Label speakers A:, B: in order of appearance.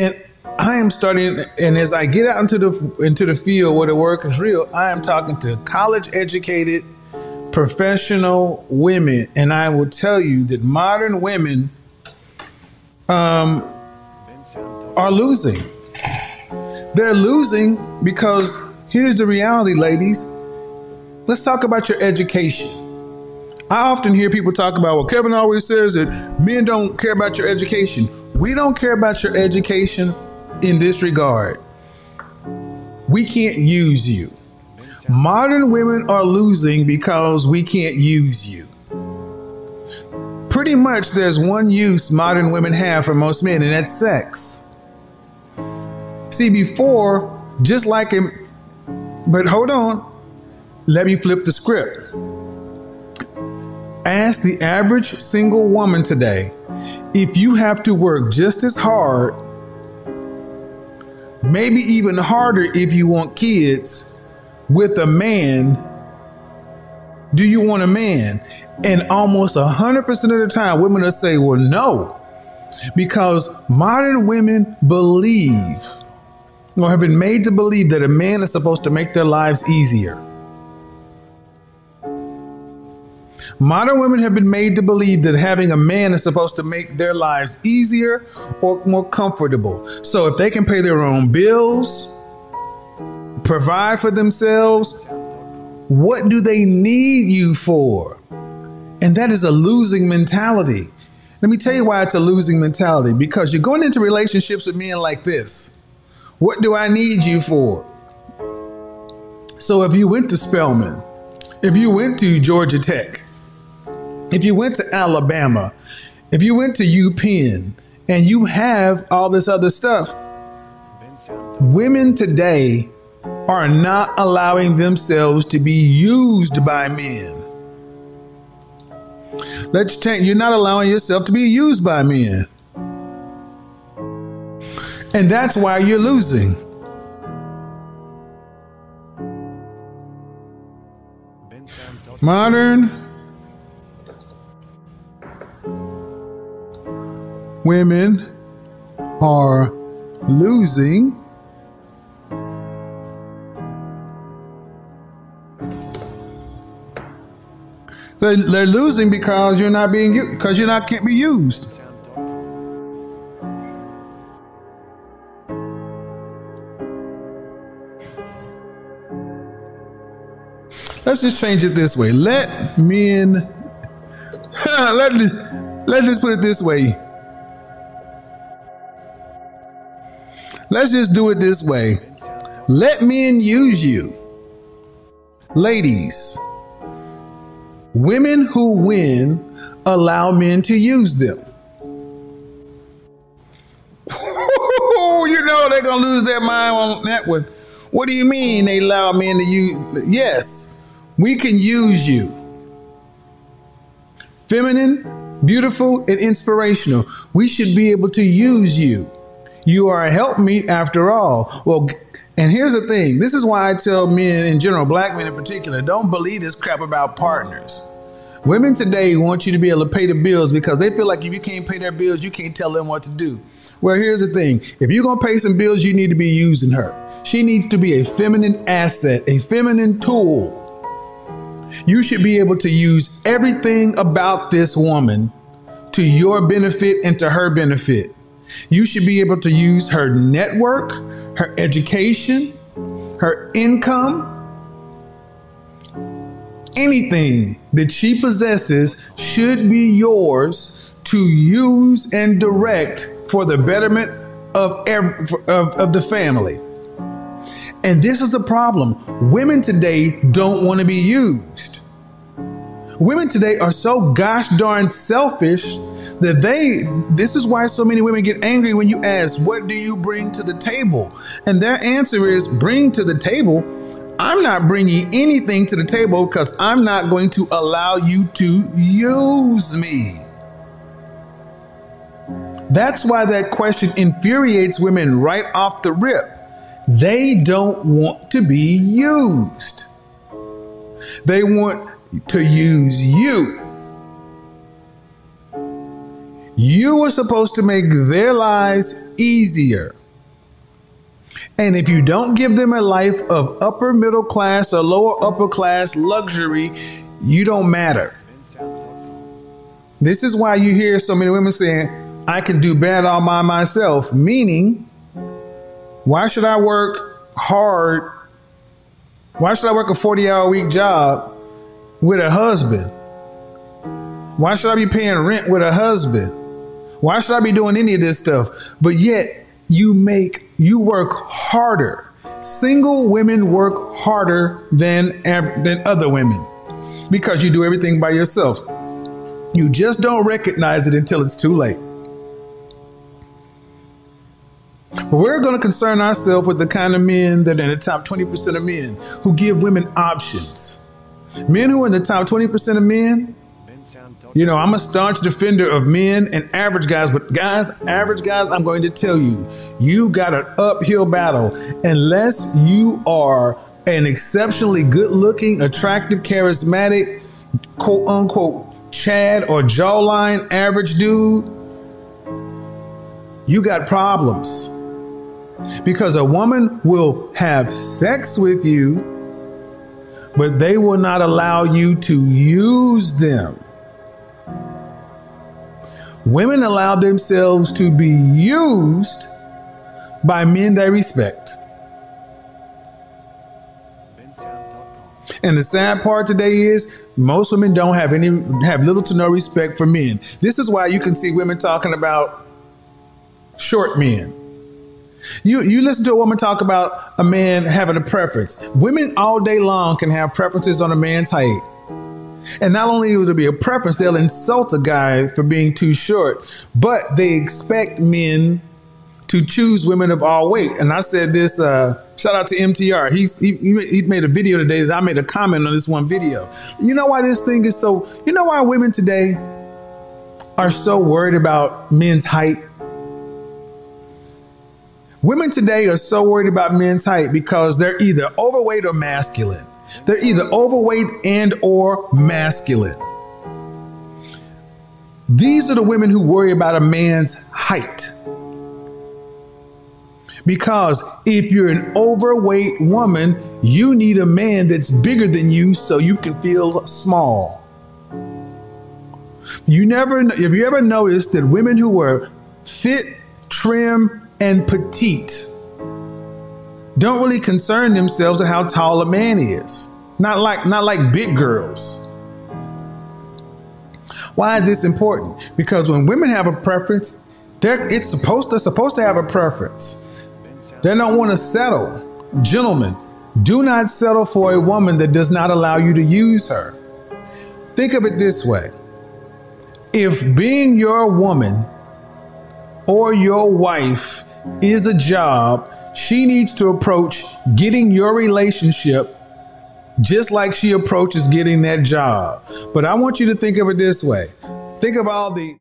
A: And I am starting, and as I get out into the field where the work is real, I am talking to college educated professional women, and I will tell you that modern women are losing. They're losing because here's the reality, ladies. Let's talk about your education. I often hear people talk about, well, Kevin always says that men don't care about your education. We don't care about your education in this regard. We can't use you. Modern women are losing because we can't use you. Pretty much there's one use modern women have for most men, and that's sex. See, before, just like him, but hold on, let me flip the script. Ask the average single woman today, if you have to work just as hard, maybe even harder if you want kids, with a man, do you want a man? And almost 100% of the time, women will say, well, no, because modern women believe, or have been made to believe, that a man is supposed to make their lives easier. Modern women have been made to believe that having a man is supposed to make their lives easier or more comfortable. So if they can pay their own bills, provide for themselves, what do they need you for? And that is a losing mentality. Let me tell you why it's a losing mentality. Because you're going into relationships with men like this. What do I need you for? So if you went to Spelman, if you went to Georgia Tech, if you went to Alabama, if you went to UPenn, and you have all this other stuff, women today are not allowing themselves to be used by men. Let's change. You're not allowing yourself to be used by men. And that's why you're losing. Modern women are losing They're losing because you're not being used, because you're not can't be used. Let's just change it this way. Let men, let's just put it this way. Let's just do it this way. Let men use you. Ladies, women who win allow men to use them. You know they're going to lose their mind on that one. What do you mean they allow men to use? Yes, we can use you. Feminine, beautiful, and inspirational. We should be able to use you. You are a helpmeet after all. Well, and here's the thing. This is why I tell men in general, black men in particular, don't believe this crap about partners. Women today want you to be able to pay the bills because they feel like if you can't pay their bills, you can't tell them what to do. Well, here's the thing. If you're going to pay some bills, you need to be using her. She needs to be a feminine asset, a feminine tool. You should be able to use everything about this woman to your benefit and to her benefit. You should be able to use her network, her education, her income. Anything that she possesses should be yours to use and direct for the betterment of the family. And this is the problem. Women today don't want to be used. Women today are so gosh darn selfish that this is why so many women get angry when you ask, what do you bring to the table? And their answer is, bring to the table. I'm not bringing anything to the table because I'm not going to allow you to use me. That's why that question infuriates women right off the rip. They don't want to be used. They want to use you. You are supposed to make their lives easier. And if you don't give them a life of upper middle class or lower upper class luxury, you don't matter. This is why you hear so many women saying, I can do better all by myself, meaning, why should I work hard? Why should I work a 40-hour-a-week job with a husband? Why should I be paying rent with a husband? Why should I be doing any of this stuff? But yet you work harder. Single women work harder than other women because you do everything by yourself. You just don't recognize it until it's too late. But we're going to concern ourselves with the kind of men that are in the top 20% of men who give women options. Men who are in the top 20% of men, you know, I'm a staunch defender of men and average guys, but average guys, I'm going to tell you, you got an uphill battle unless you are an exceptionally good looking, attractive, charismatic, quote unquote, Chad or jawline average dude. You got problems because a woman will have sex with you, but they will not allow you to use them. Women allow themselves to be used by men they respect. And the sad part today is most women don't have little to no respect for men. This is why you can see women talking about short men. You listen to a woman talk about a man having a preference. Women all day long can have preferences on a man's height. And not only will there be a preference, they'll insult a guy for being too short, but they expect men to choose women of all weight. And I said this, shout out to MTR. He made a video today that I made a comment on this one video. You know why this thing is so, you know why women today are so worried about men's height? Women today are so worried about men's height because they're either overweight or masculine. They're either overweight and or masculine. These are the women who worry about a man's height. Because if you're an overweight woman, you need a man that's bigger than you so you can feel small. Have you ever noticed that women who were fit, trim, and petite don't really concern themselves with how tall a man is? Not like big girls. Why is this important? Because when women have a preference, they're supposed to have a preference. They don't want to settle. Gentlemen, do not settle for a woman that does not allow you to use her. Think of it this way. If being your woman or your wife is a job, she needs to approach getting your relationship just like she approaches getting that job. But I want you to think of it this way. Think of all the